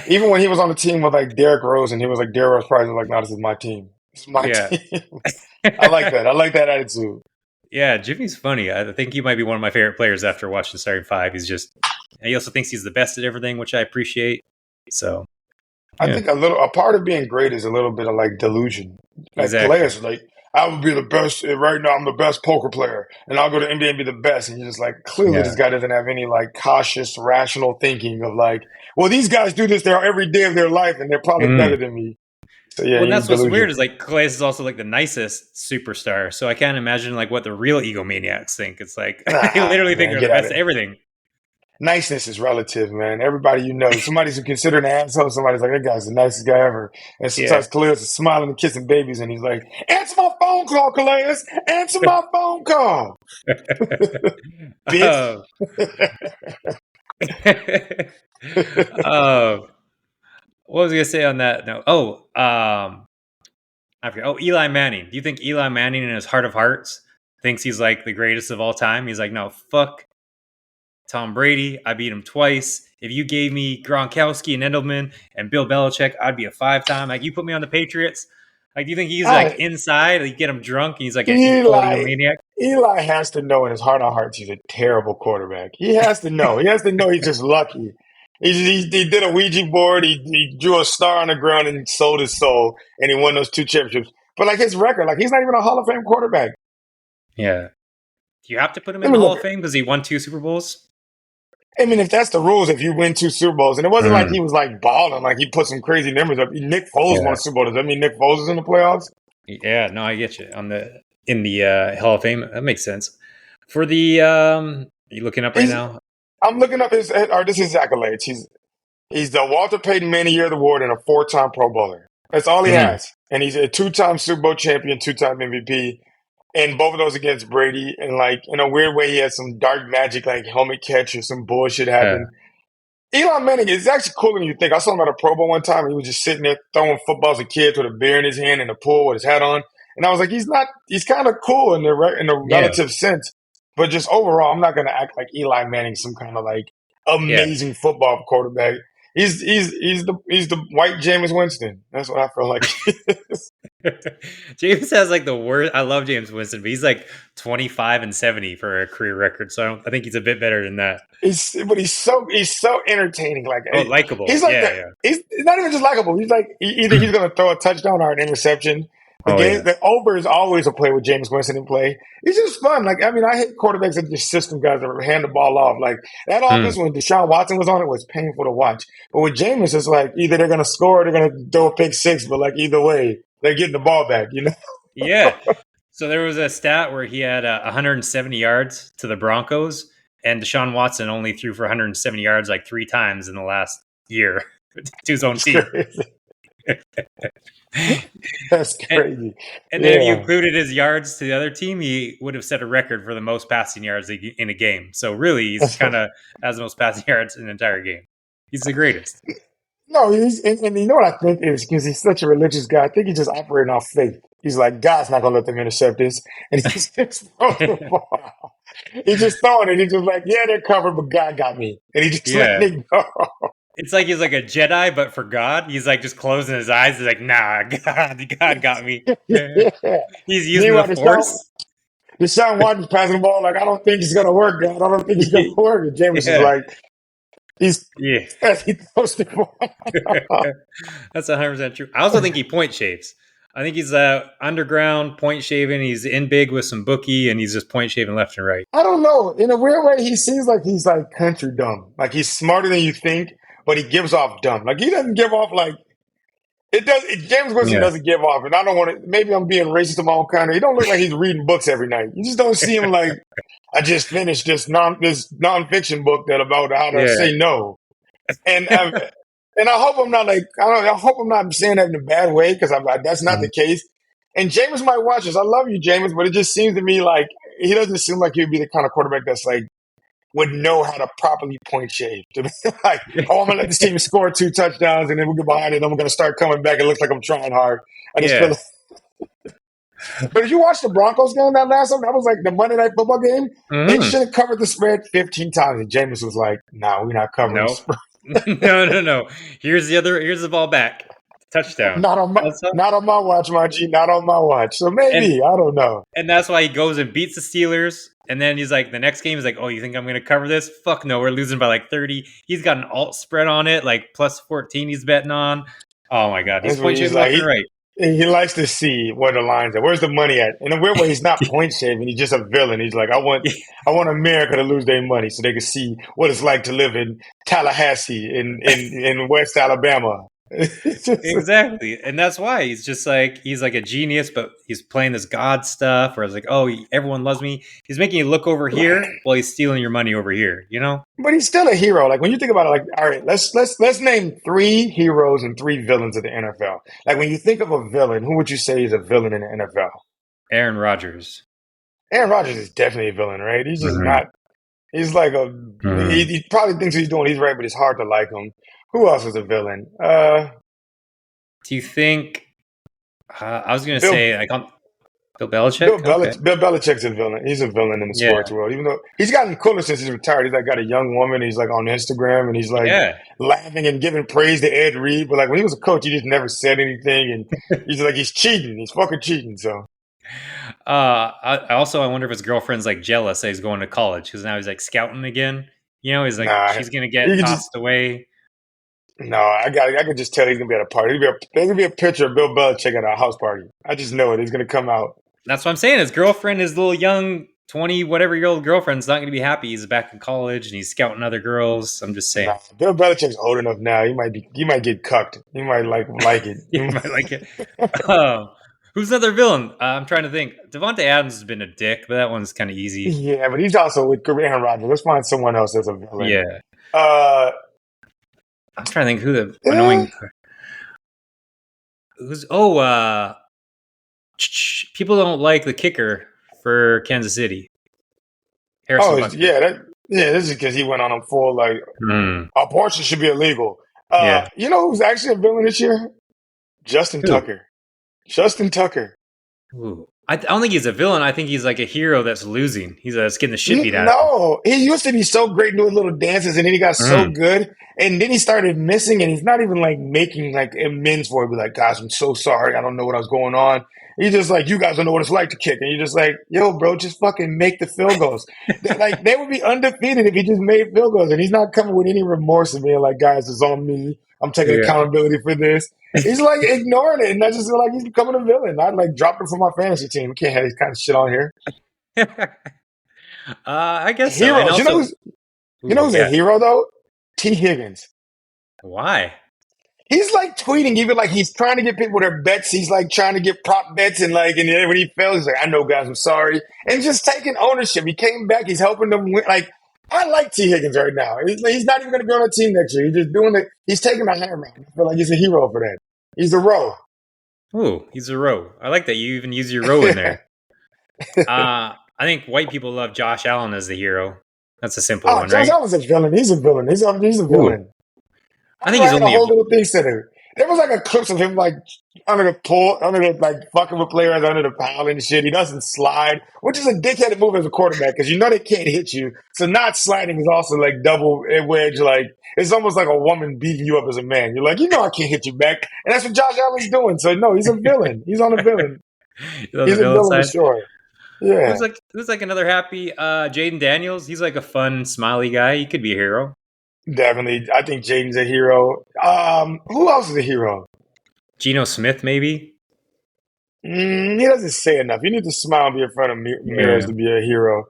even when he was on the team with like Derrick Rose, and he was like Derrick Rose, probably was like, "No, this is my team. This is my Yeah. team." I like that. I like that attitude. Yeah, Jimmy's funny. I think he might be one of my favorite players after watching Starting Five. He's just, and he also thinks he's the best at everything, which I appreciate. So, I yeah, think a part of being great is a little bit of like delusion. Like exactly. players, like I would be the best right now. I'm the best poker player, and I'll go to NBA and be the best. And you're just like, clearly, Yeah. this guy doesn't have any like cautious, rational thinking of like, well, these guys do this there every day of their life, and they're probably Mhm. better than me. So yeah, Well, and he's that's what's weird delusional. is like Clay is also like the nicest superstar. So I can't imagine like what the real egomaniacs think. It's like they Nah, literally think man, they're the get out best of at it. everything. Niceness is relative, man. Everybody you know, somebody's considered an asshole. Somebody's like, that guy's the nicest guy ever. And Yeah. sometimes Calais is smiling and kissing babies, and he's like, answer my phone call, Calais. Answer my phone call, bitch. Oh. Oh. What was I gonna say on that? No. Oh, I forget. Oh, Eli Manning. Do you think Eli Manning, in his heart of hearts, thinks he's like the greatest of all time? He's like, no, fuck Tom Brady. I beat him twice. If you gave me Gronkowski and Edelman and Bill Belichick, I'd be a 5-time. Like, you put me on the Patriots. Like, do you think he's like I, inside? Like, you get him drunk and he's like a full Eli, egomaniac? Eli has to know in his heart of hearts he's a terrible quarterback. He has to know. He has to know he's just lucky. He did a Ouija board. He drew a star on the ground and sold his soul, and he won those 2 championships. But like his record, like he's not even a Hall of Fame quarterback. Yeah. Do you have to put him I in the mean, Hall look, of Fame because he won 2 Super Bowls? I mean, if that's the rules, if you win 2 Super Bowls, and it wasn't like Mm, he was like balling, like he put some crazy numbers up. Nick Foles won yeah. a Super Bowl. Does that mean Nick Foles is in the playoffs? Yeah. No, I get you on the in the Hall of Fame. That makes sense. For the are you looking up right He's. now? I'm looking up his accolades. He's the Walter Payton Man of the Year award and a 4-time Pro Bowler. That's all he Mm, has, and he's a 2-time Super Bowl champion, 2-time MVP, and both of those against Brady. And like in a weird way, he had some dark magic, like helmet catch or some bullshit yeah. happen. Eli Manning is actually cooler than you think. I saw him at a Pro Bowl one time, and he was just sitting there throwing footballs at kids with a beer in his hand in the pool with his hat on. And I was like, he's not. He's kind of cool in the Yeah. relative sense, but just overall, I'm not going to act like Eli Manning some kind of like Yeah. amazing football quarterback. He's the white Jameis Winston. That's what I feel like. James has like the worst. I love James Winston, but he's like 25-70 for a career record. So I think he's a bit better than that. But he's so entertaining. Like Oh, likable. he's like Yeah, that. yeah. He's not even just likable. He's like either he's going to throw a touchdown or an interception. Oh, yeah. The over is always a play with James Winston in play. It's just fun. Like I mean, I hate quarterbacks that just system guys that hand the ball off. Like that Mm, offense when Deshaun Watson was on it was painful to watch. But with Jameis, it's like either they're going to score or they're going to throw a pick six. But like either way, they're getting the ball back. You know. yeah. So there was a stat where he had 170 yards to the Broncos, and Deshaun Watson only threw for 170 yards like 3 times in the last year to his own It's team. crazy. That's And, crazy. and then if you Yeah. included his yards to the other team, he would have set a record for the most passing yards in a game. So really, he's kind of has the most passing yards in an entire game. He's the greatest. No, and you know what I think is because he's such a religious guy. I think he's just operating off faith. He's like, God's not gonna let them intercept this, and he's just throwing the ball. He's just throwing it. He's just like, yeah, they're covered, but God got me, and he just let Yeah. it go. It's like he's like a Jedi, but for God. He's like just closing his eyes. He's like, nah, God got me. Yeah. He's using the Meanwhile, force. Deshaun Watson's passing the ball like, I don't think it's gonna work, God. I don't think it's gonna work. And James is Yeah. like, he's Yeah. as he throws the ball. That's 100% true. I also think he point shaves. I think he's underground point shaving. He's in big with some bookie, and he's just point shaving left and right. I don't know. In a weird way, he seems like he's like country dumb. Like he's smarter than you think, but he gives off dumb. Like he doesn't give off like It does. James Winston Yeah. doesn't give off, and I don't want to. Maybe I'm being racist to my own country. He don't look like he's reading books every night. You just don't see him like. I just finished this nonfiction book that about how to Yeah. say no, and and I hope I'm not like I don't. I hope I'm not saying that in a bad way because I'm like that's not the case. And Jameis might watch this. I love you, Jameis, but it just seems to me like he doesn't seem like he'd be the kind of quarterback that's like would know how to properly point shave. To be like, oh, I'm gonna let this team score 2 touchdowns and then we'll get behind it. And I'm gonna start coming back. It looks like I'm trying hard. I just feel Yeah. like. But if you watch the Broncos game that last one, that was like the Monday Night Football game. They Mm. should have covered the spread 15 times. And Jameis was like, "Nah, we're not covering the No. spread. No. Here's the ball back. Touchdown. Not on my watch, my G. Not on my watch." So And maybe I don't know. and that's why he goes and beats the Steelers. And then he's like, the next game is like, oh, you think I'm going to cover this? Fuck no, we're losing by like 30. He's got an alt spread on it, like plus 14 he's betting on. Oh my God. He's That's what point he's shaving like. left and right. He likes to see where the lines are. Where's the money at? In a weird way, he's not point shaving. He's just a villain. He's like, I want America to lose their money so they can see what it's like to live in Tallahassee in West Alabama. It's just, Exactly. And that's why he's like a genius, but he's playing this God stuff where it's like, oh, everyone loves me. He's making you look over here while he's stealing your money over here, you know? but he's still a hero. Like when you think about it, like all right, let's name 3 heroes and 3 villains of the NFL. Like when you think of a villain, who would you say is a villain in the NFL? Aaron Rodgers. Aaron Rodgers is definitely a villain, right? He's just Mm-hmm. not. He's like he probably thinks he's doing. He's right, but it's hard to like him. Who else is a villain? Do you think, I was going to Bill say, like, Bill Belichick? Okay. Bill Belichick's a villain. He's a villain in the Yeah. sports world. Even though he's gotten cooler since he's retired. He's like got a young woman. He's like on Instagram and he's like Yeah. laughing and giving praise to Ed Reed. But like when he was a coach, he just never said anything. And he's like he's cheating. He's fucking cheating. So I wonder if his girlfriend's like jealous that he's going to college because now he's like scouting again. You know, he's like, nah, she's going to he get could just tossed away. no. I could just tell he's gonna be at a party. There's gonna be a picture of Bill Belichick at a house party. I just know it. He's gonna come out. That's what I'm saying. His girlfriend, his little young 20 whatever year old girlfriend's not going to be happy. He's back in college and he's scouting other girls. I'm just saying. Nah, Bill Belichick's old enough now. He might get cucked. He might like it. You might like it. Who's another villain? I'm trying to think. Devontae Adams has been a dick, but that one's kind of easy. Yeah, but he's also with Aaron Rodgers. Let's find someone else that's a villain. Yeah. Uh, I was trying to think who the eh, annoying. Who's people don't like the kicker for Kansas City. Harrison Butker. this is because he went on a full like abortion should be illegal. Yeah. You know who's actually a villain this year? Justin Who? Tucker. Justin Tucker. Ooh. I don't think he's a villain. I think he's like a hero that's losing. He's getting the shit beat out of him. No, he used to be so great doing little dances, and then he got so good, and then he started missing, and he's not even like making like amends for it. Be like, guys, I'm so sorry. I don't know what I was going on. He's just like, you guys don't know what it's like to kick, and you're just like, yo, bro, just fucking make the field goals. Like they would be undefeated if he just made field goals, and he's not coming with any remorse and being like, guys, it's on me. I'm taking accountability for this. He's like ignoring it, and I just feel like he's becoming a villain. I'd like drop him from my fantasy team. We can't have this kind of shit on here. I guess Heroes. so. You know who's a hero though? T. Higgins. Why? He's like tweeting, even like he's trying to get people their bets. He's like trying to get prop bets, and like, and then when he fails, he's like, "I know, guys, I'm sorry," and just taking ownership. He came back. He's helping them win. Like, I like T. Higgins right now. He's not even going to be on the team next year. He's just doing it. He's taking the hammer. I feel like he's a hero for that. He's a row. Ooh, he's a row. I like that you even use your row in there. I think white people love Josh Allen as the hero. That's a simple one, Josh right? Allen's a villain. He's a villain. He's a villain. I think he's a only whole little thing center. There was like a clips of him like under the like fucking with players under the pile and shit. He doesn't slide, which is a dickheaded move as a quarterback because you know they can't hit you. So not sliding is also like double wedge. Like it's almost like a woman beating you up as a man. You're like, you know, I can't hit you back, and that's what Josh Allen's doing. So no, he's a villain. He's on a villain. He's a villain for sure. Yeah. Who's like another happy Jaden Daniels? He's like a fun, smiley guy. He could be a hero. Definitely. I think Jaden's a hero. Who else is a hero? Geno Smith, maybe? He doesn't say enough. You need to smile and be in front of mirrors to be a hero.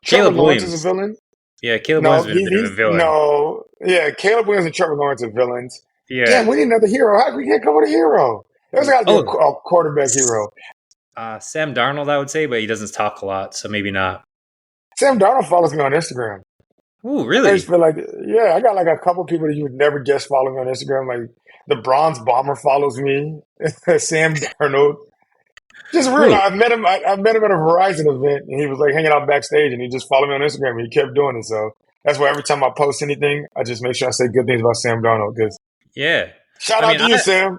Caleb Lawrence Williams is a villain. Yeah, Caleb Williams is a bit of a villain. No. Yeah, Caleb Williams and Trevor Lawrence are villains. Yeah, Yeah. we need another hero. How we can't come with a hero? There's got to be Oh, a quarterback hero. Sam Darnold, I would say, but he doesn't talk a lot, so maybe not. Sam Darnold follows me on Instagram. Ooh, I just really? feel like, yeah, I got like a couple people that you would never guess follow me on Instagram. Like the Bronze Bomber follows me. Sam Darnold. Just weird. Ooh, I met him. I met him at a Verizon event, and he was like hanging out backstage, and he just followed me on Instagram. And he kept doing it. So that's why every time I post anything, I just make sure I say good things about Sam Darnold. Because yeah. shout I out mean, to you, Sam.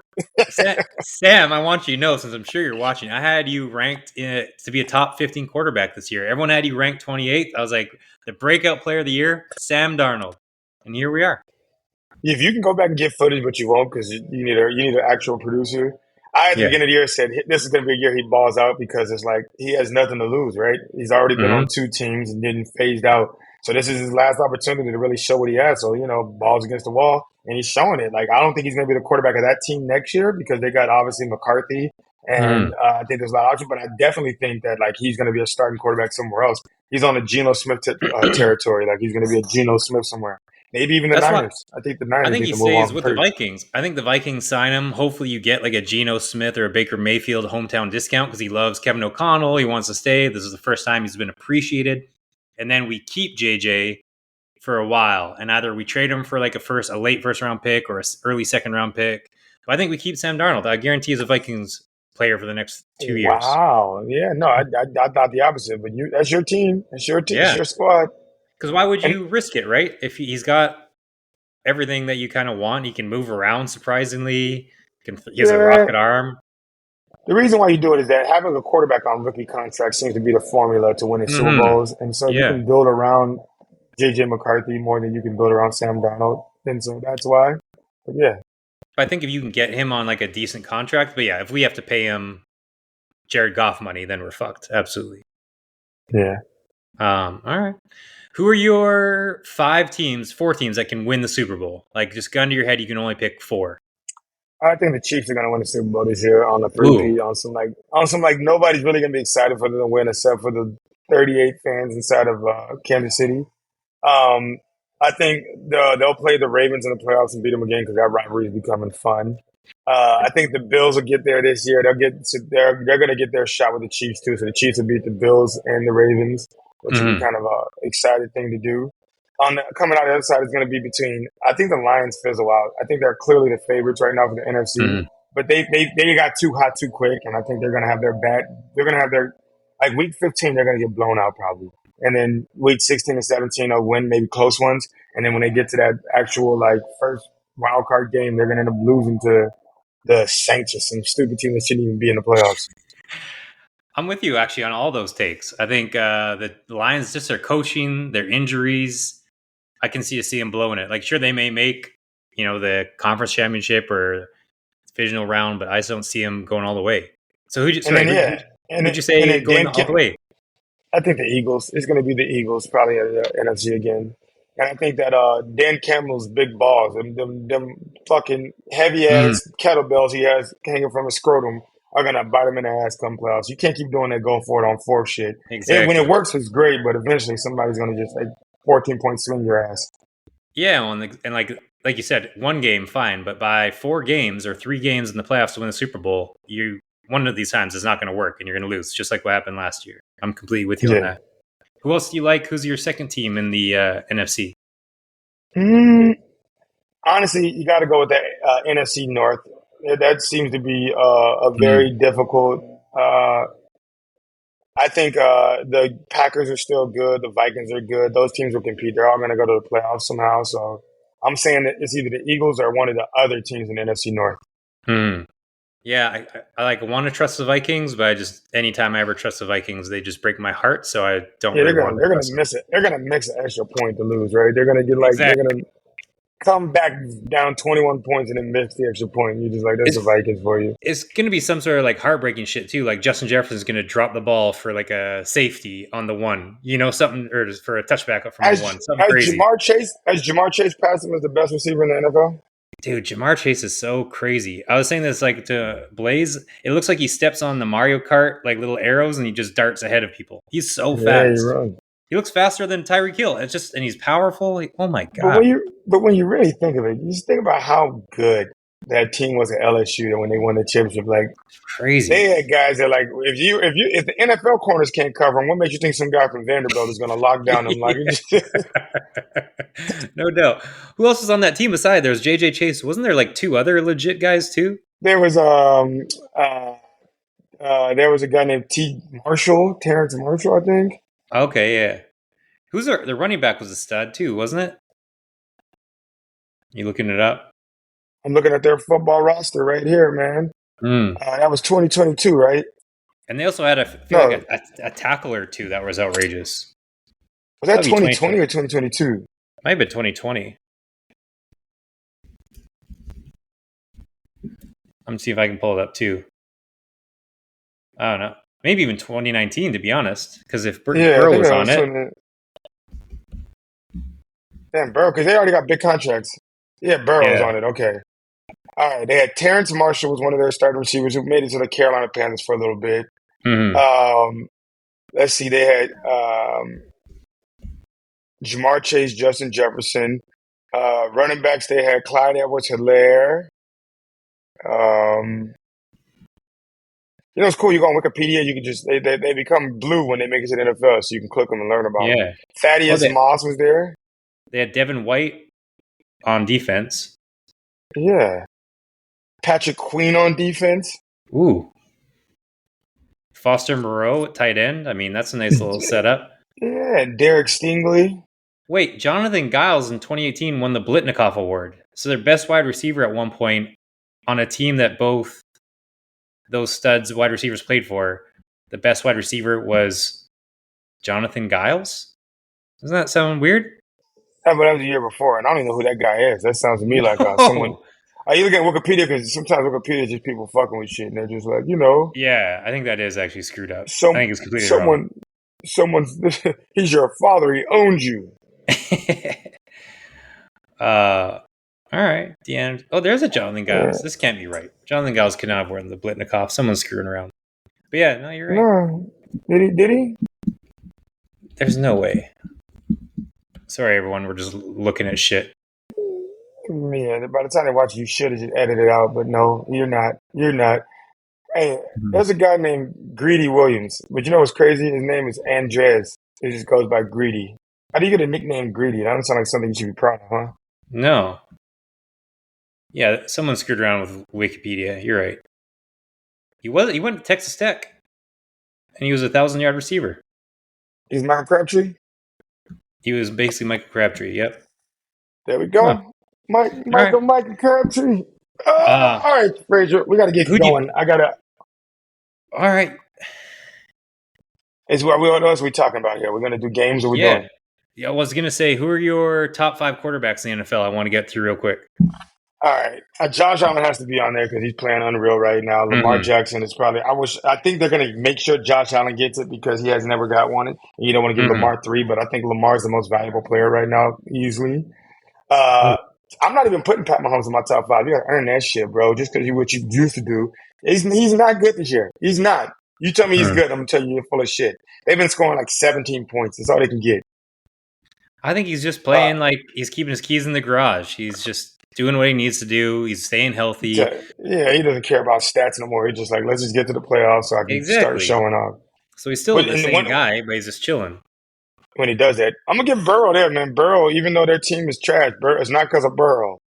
Sam, I want you to know, since I'm sure you're watching, I had you ranked to be a top 15 quarterback this year. Everyone had you ranked 28th. I was like, the breakout player of the year, Sam Darnold. And here we are. If you can go back and get footage, but you won't because you need an actual producer. I at the Yeah. beginning of the year said this is going to be a year he balls out because it's like he has nothing to lose, right? He's already been Hmm. on two teams and didn't phased out, so this is his last opportunity to really show what he has. So balls against the wall, and he's showing it. Like I don't think he's going to be the quarterback of that team next year because they got obviously McCarthy, and Hmm. I think there's a lot of options. But I definitely think that like he's going to be a starting quarterback somewhere else. He's on the Geno Smith territory. Like he's going to be a Geno Smith somewhere. Maybe even the That's why Niners. I think the I Niners think need he to move on stays from with the Purdy. Vikings. I think the Vikings sign him. Hopefully, you get like a Geno Smith or a Baker Mayfield hometown discount because he loves Kevin O'Connell. He wants to stay. This is the first time he's been appreciated. And then we keep JJ for a while, and either we trade him for like a late first round pick or a early second round pick. But I think we keep Sam Darnold. I guarantee he's a Vikings player for the next 2 years. Wow. Yeah, no, I thought the opposite, but that's your team. It's your team. It's Yeah, your squad. because why would And you risk it, right? If he's got everything that you kind of want, he can move around surprisingly. He has a yeah, rocket arm. the reason why you do it is that having a quarterback on rookie contract seems to be the formula to winning Super Hmm. Bowls. And so if you Yeah, can build around JJ McCarthy more than you can build around Sam Darnold, then so that's why. But yeah, but I think if you can get him on like a decent contract, but yeah, if we have to pay him Jared Goff money, then we're fucked. Absolutely. yeah. All right. Who are your four teams that can win the Super Bowl? Like, just gun to your head, you can only pick four. I think the Chiefs are gonna win the Super Bowl this year on a Ooh. three-peat, on some like nobody's really gonna be excited for them to win except for the 38 fans inside of Kansas City. Um, I think they'll play the Ravens in the playoffs and beat them again because that rivalry is becoming fun. I think the Bills will get there this year. They're going to get their shot with the Chiefs too. So the Chiefs will beat the Bills and the Ravens, which would be Hmm. kind of a exciting thing to do. Coming out the other side is going to be between. I think the Lions fizzle out. I think they're clearly the favorites right now for the NFC, Hmm. but they got too hot too quick, and I think they're going to have their bad. They're going to have their like week 15. They're going to get blown out probably. And then week 16 and 17, they'll win maybe close ones. And then when they get to that actual like first wild card game, they're gonna end up losing to the Saints or some stupid team that shouldn't even be in the playoffs. I'm with you actually on all those takes. I think the Lions, just their coaching, their injuries, I can see them blowing it. Like, sure, they may make the conference championship or divisional round, but I just don't see them going all the way. So And then yeah, who'd you and say then going all the way? I think the Eagles. It's gonna be the Eagles probably at the NFC again. And I think that Dan Campbell's big balls, them fucking heavy Mm, ass kettlebells he has hanging from his scrotum are gonna bite him in the ass come playoffs. You can't keep doing that going forward on fourth shit. When it exactly. works, it's great, but eventually somebody's gonna just like 14 point swing your ass. Yeah, well, and like you said, one game fine, but by 4 games or 3 games in the playoffs to win the Super Bowl, you one of these times is not going to work, and you're going to lose, just like what happened last year. I'm completely with you on Yeah. that. Who else do you like? Who's your second team in the NFC? Mm, honestly, you got to go with the NFC North. That seems to be a Mm, very difficult. I think the Packers are still good. The Vikings are good. Those teams will compete. They're all going to go to the playoffs somehow. So I'm saying that it's either the Eagles or one of the other teams in the NFC North. mm. Yeah, I like want to trust the Vikings, but I just anytime I ever trust the Vikings, they just break my heart. So I don't Yeah, really want to they're gonna trust them. miss it. They're gonna miss an extra point to lose, right? They're gonna get they're Exactly. gonna come back down 21 points and then miss the extra point. You're just like that's the It's Vikings for you. it's going to be some sort of like heartbreaking shit too. Like Justin Jefferson's going to drop the ball for like a safety on the one, something, or for a touchback from the one, something crazy. As Jamar Chase passed him as the best receiver in the NFL. Dude, Jamar Chase is so crazy. I was saying this like to Blaze. It looks like he steps on the Mario Kart like little arrows and he just darts ahead of people. He's so Yeah, you're fast. wrong. He looks faster than Tyreek Hill. It's just, and he's powerful. Oh my But god, when you really think of it, you just think about how good that team was at LSU when they won the championship. Like they crazy. had guys that like if the NFL corners can't cover them, what makes you think some guy from Vanderbilt is going to lock down them? Like No doubt. Who else was on that team aside? There was JJ Chase. Wasn't there like two other legit guys too? there was uh there was a guy named Terrence Marshall, I think. Okay, yeah. Who's the running back was a stud too, wasn't it? You looking it up? I'm looking at their football roster right here, man. Mm. That was 2022, right? And they also had No, a tackle or two that was outrageous. was that That'd be 2020 2020. or 2022? Might have been 2020. I'm gonna see if I can pull it up too. I don't know. Maybe even 2019, to be honest. Because if Yeah, I Burrow think was that on was it, 20. Damn, Burrow, because they already got big contracts. Yeah, Burrow's yeah. on it. Okay. All right. They had Terrence Marshall was one of their starting receivers who made it to the Carolina Panthers for a little bit. Mm-hmm. Um, let's see. They had Jamar Chase, Justin Jefferson. Running backs, they had Clyde Edwards-Helaire. Um, it's cool. You go on Wikipedia, you can just they become blue when they make it to the NFL, so you can click them and learn about them. Yeah. Oh, Thaddeus Moss was there. they had Devin White on defense. Yeah. Patrick Queen on defense. Ooh. Foster Moreau at tight end. I mean, that's a nice little setup. Yeah, and Derek Stingley. Wait, Jonathan Giles in 2018 won the Blitnikoff Award. So their best wide receiver at one point on a team that both those studs wide receivers played for. The best wide receiver was Jonathan Giles. Doesn't that sound weird? But that was the year before, and I don't even know who that guy is. That sounds to me like someone. No. You look at Wikipedia because sometimes Wikipedia is just people fucking with shit, and they're just like, Yeah, I think that is actually screwed up. I some think it's completely wrong. someone's. He's your father. He owns you. All right. The end. Oh, there's a Jonathan Yeah. Giles. This can't be right. Jonathan Giles could not have worn the Blitnikoff. Someone's screwing around. But yeah, no, you're right. No, did he? There's no way. Sorry, everyone. We're just looking at shit. Man, by the time they watch, you should have just edited it out. But no, you're not. You're not. Hey, there's a guy named Greedy Williams, but you know what's crazy? His name is Andres. He just goes by Greedy. How do you get a nickname Greedy? That doesn't sound like something you should be proud of, huh? No. Yeah, someone screwed around with Wikipedia. You're right. He went to Texas Tech, and he was a 1,000-yard receiver. He's Michael Crabtree. He was basically Michael Crabtree. Yep. There we go. Huh. Michael Crabtree. All right, Frazier, we got to get going. All right. What else are we talking about here? We're going to do games or we're doing? Yeah, I was going to say, who are your top 5 quarterbacks in the NFL? I want to get through real quick. All right. Josh Allen has to be on there because he's playing unreal right now. Lamar Jackson is probably. I think they're going to make sure Josh Allen gets it because he has never got one. And you don't want to give Lamar 3, but I think Lamar's the most valuable player right now, easily. I'm not even putting Pat Mahomes in my top 5. You got to earn that shit, bro. Just because what you used to do. He's not good this year. He's not. You tell me he's good, I'm going to tell you you're full of shit. They've been scoring like 17 points. That's all they can get. I think he's just playing like he's keeping his keys in the garage. He's just doing what he needs to do. He's staying healthy. Yeah, he doesn't care about stats no more. He's just like, let's just get to the playoffs so I can start showing off. So he's still the same guy, but he's just chilling. When he does that, I'm going to give Burrow there, man. Burrow, even though their team is trash, it's not because of Burrow.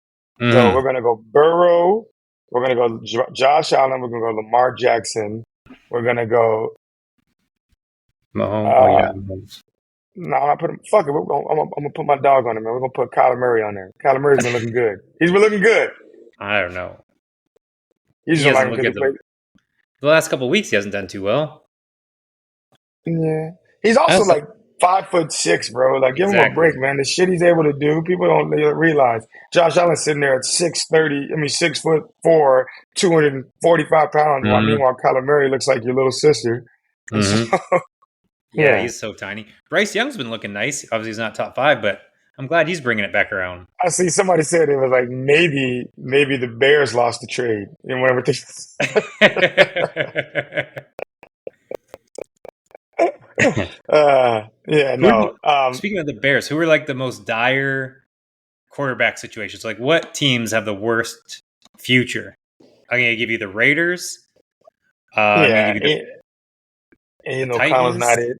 So we're going to go Burrow. We're going to go Josh Allen. We're going to go Lamar Jackson. We're going to go Mahomes. No, I'm not putting. Fuck it. I'm gonna put my dog on it, man. We're gonna put Kyler Murray on there. Kyler Murray's been looking good. He's been looking good. I don't know. He's just like the last couple of weeks. He hasn't done too well. Yeah, he's also like 5'6", bro. Like, give him a break, man. The shit he's able to do, people don't realize. Josh Allen's sitting there at 6'4", 245 pounds. While meanwhile, Kyler Murray looks like your little sister. Yeah, he's so tiny. Bryce Young's been looking nice. Obviously, he's not top 5, but I'm glad he's bringing it back around. I see somebody said it was like maybe the Bears lost the trade and whatever. Yeah, Who are no. the, speaking of the Bears, who are like the most dire quarterback situations? Like, what teams have the worst future? I'm going to give you the Raiders. I'm going to Yeah, give you the Connor's Titans. not it.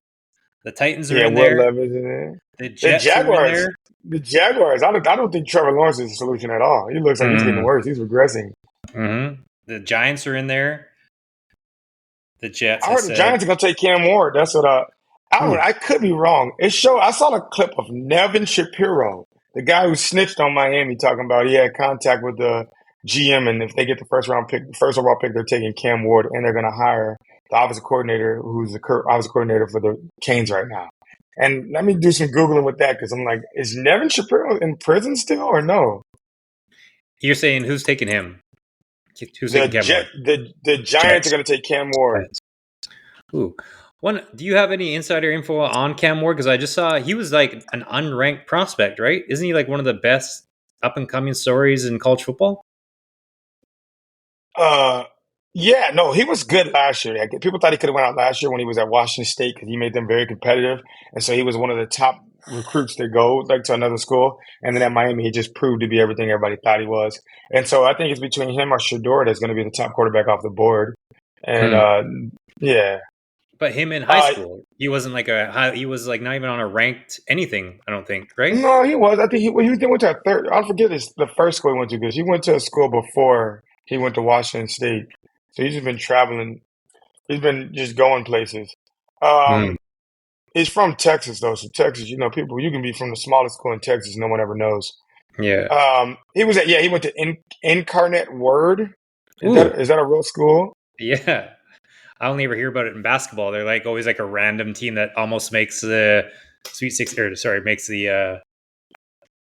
The Titans are Yeah, in Will there. Levis in there. The The Jets are in Jaguars. there. The Jaguars. I don't think Trevor Lawrence is a solution at all. He looks like he's getting Mm-hmm. worse. He's regressing. Mm-hmm. The Giants are in there. The Jets, I I heard the said. Giants are gonna take Cam Ward. That's what Ooh. I could be wrong. I saw a clip of Nevin Shapiro, the guy who snitched on Miami, talking about he had contact with the GM, and if they get the first overall pick, they're taking Cam Ward, and they're gonna hire the offensive coordinator, who's the offensive coordinator for the Canes right now. And let me do some googling with that because I'm like, is Nevin Shapiro in prison still or no? You're saying who's taking him? Who's The taking Cam Jet, Ward? the Giants are Jets. gonna take Cam Ward. Giants. Ooh. Do you have any insider info on Cam Ward? Because I just saw he was like an unranked prospect, right? Isn't he like one of the best up and coming stories in college football? Uh, yeah, no, he was good last year. Like, people thought he could have went out last year when he was at Washington State because he made them very competitive, and so he was one of the top recruits to go like to another school. And then at Miami, he just proved to be everything everybody thought he was. And so I think it's between him or Shador that's going to be the top quarterback off the board. And Hmm. yeah, But him in high uh, school, he wasn't like he was like not even on a ranked anything. I don't think, right? no, he was. I think he went to a third. I forget the first school he went to because he went to a school before he went to Washington State. So he's just been traveling. He's been just going places. Hmm. Um, he's from Texas though, so Texas, people you can be from the smallest school in Texas, no one ever knows. Yeah. He went to Incarnate Word. Is that Ooh. is that a real school? Yeah. I only ever hear about it in basketball. They're like always like a random team that almost makes the Sweet Six, or sorry, makes the It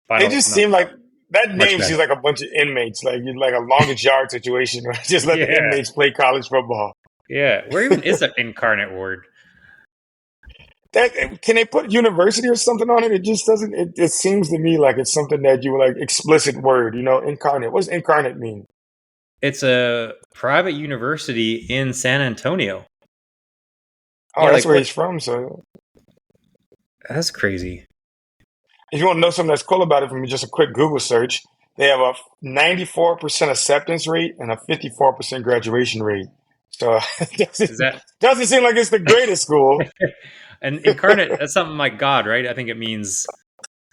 final. just Not seemed like that much name better. seems like a bunch of inmates, like a longest yard situation where just let the Yeah, inmates play college football. yeah. Where even is that incarnate word? That can they put university or something on it? It just doesn't. It seems to me like it's something that you like explicit word. Incarnate. What does incarnate mean? It's a private university in San Antonio. Oh, Yeah, that's like where what? he's from. So That's crazy. if you want to know something that's cool about it from just a quick Google search, they have a 94% acceptance rate and a 54% graduation rate. So it Is doesn't, that doesn't seem like it's the greatest school. and incarnate? That's something like God, right? I think it means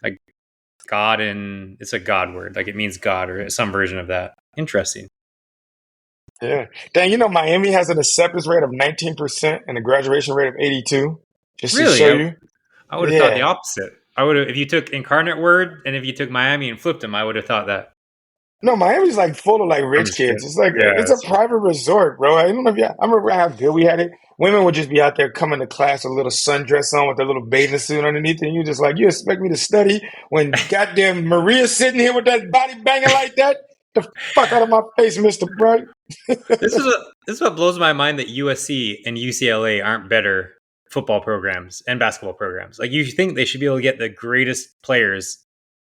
like God, and it's a God word. Like it means God or some version of that. Interesting. Yeah. Dang, Miami has an acceptance rate of 19% and a graduation rate of 82. Just to Really, show you. I would have thought the Yeah. opposite. I would have if you took incarnate word and if you took Miami and flipped them, I would have thought that. No, Miami's like full of like I'm rich just kidding. kids. It's like Yeah, it's a that's true. private resort, bro. I don't know if you. I remember how good we had it. Women would just be out there coming to class with a little sundress on with a little bathing suit underneath, and you just like, you expect me to study when goddamn Maria's sitting here with that body banging like that? The fuck out of my face, Mister Bright. This is what blows my mind that USC and UCLA aren't better football programs and basketball programs. Like you think they should be able to get the greatest players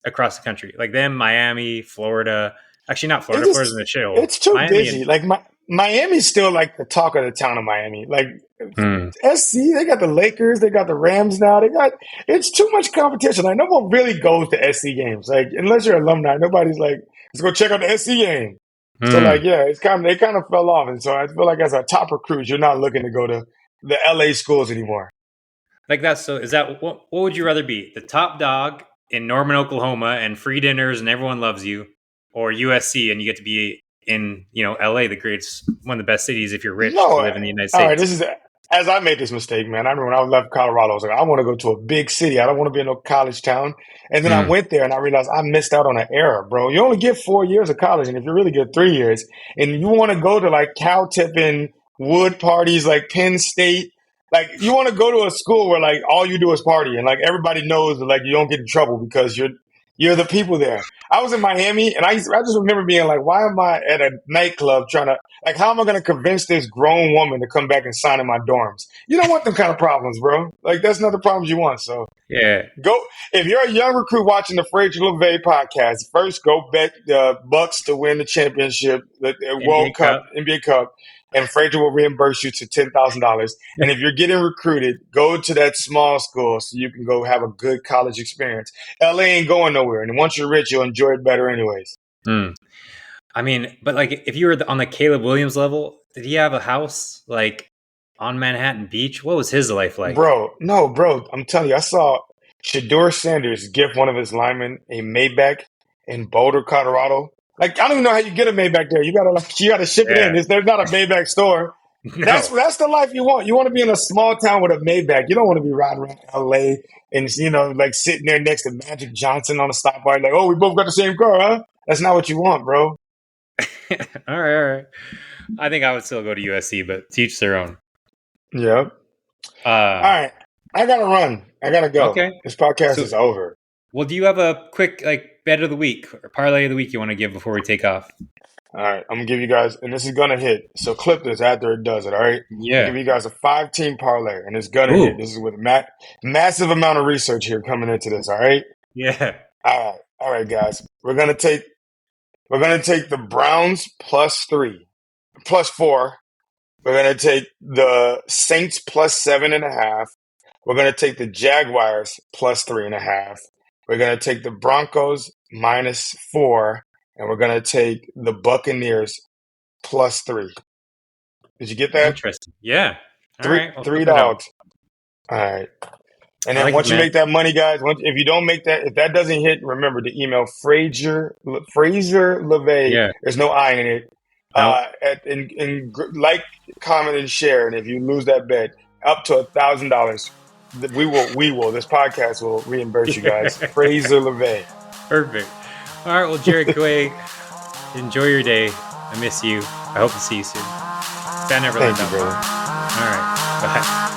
across the country, like them, Miami, Florida. Actually, not It Florida. Florida's in just the shithole. it's too Miami busy. and Like Miami's still like the talk of the town of Miami. Like hmm. SC, they got the Lakers, they got the Rams now. It's too much competition. Like no one really goes to SC games. Like unless you're alumni, nobody's like, let's go check out the SC game. So Hmm. like yeah, they kind of fell off. And so I feel like as a top recruit, you're not looking to go to the LA schools anymore. Like that's so. Is that what would you rather be? The top dog in Norman, Oklahoma, and free dinners and everyone loves you, or USC and you get to be in LA, the greatest one of the best cities if you're rich to No, live in the United all right. States. This is as I made this mistake, man. I remember when I left Colorado, I was like, I want to go to a big city. I don't want to be in no college town. And then I Hmm. went there and I realized I missed out on an era, bro. You only get 4 years of college, and if you really get 3 years, and you want to go to like cow tipping wood parties, like Penn State, like you want to go to a school where like all you do is party, and like everybody knows that like you don't get in trouble because you're the people there. I was in Miami, and I just remember being like, why am I at a nightclub trying to like, how am I going to convince this grown woman to come back and sign in my dorms? You don't want them kind of problems, bro. Like, that's not the problems you want. So Yeah, go, if you're a young recruit watching the Frazier LeVay podcast, first go bet the Bucks to win the championship, the World NBA Cup, Cup. NBA Cup. and Frazier will reimburse you to $10,000. And if you're getting recruited, go to that small school so you can go have a good college experience. LA ain't going nowhere, and once you're rich, you'll enjoy it better anyways. I mean, but like, if you were on the Caleb Williams level, did he have a house like on Manhattan Beach? What was his life like? Bro, I'm telling you, I saw Shador Sanders gift one of his linemen a Maybach in Boulder, Colorado. Like, I don't even know how you get a Maybach there. You gotta ship it in. Yeah. There's not a Maybach store. No. That's the life you want. You want to be in a small town with a Maybach. You don't want to be riding around LA and like sitting there next to Magic Johnson on a stoplight, like, oh, we both got the same car, huh? That's not what you want, bro. All right. I think I would still go to USC, but teach their own. Yep. All right. I gotta run. I gotta go. Okay. This podcast is over. Well, do you have a quick bet of the week or parlay of the week you want to give before we take off? All right, I'm gonna give you guys, and this is gonna hit. So clip this after it does it. All right. Yeah. I'll give you guys a 5-team parlay, and it's gonna hit. This is with massive amount of research here coming into this. All right. Yeah. All right, guys. We're gonna take the Browns +3, +4. We're gonna take the Saints +7.5. We're gonna take the Jaguars +3.5. We're gonna take the Broncos -4. And we're going to take the Buccaneers +3. Did you get that? Interesting. Yeah. All right. Three dogs. All right. And then once you make that money, guys, if you don't make that, if that doesn't hit, remember to email Frazier LeVay. Yeah. There's no I in it. No. And like, comment, and share. And if you lose that bet, up to $1,000, we will. This podcast will reimburse you guys. Frazier LeVay. Perfect. All right. Well, Jared Quay, enjoy your day. I miss you. I hope to see you soon. Ben Neverland. Thank you, brother. All right. Bye.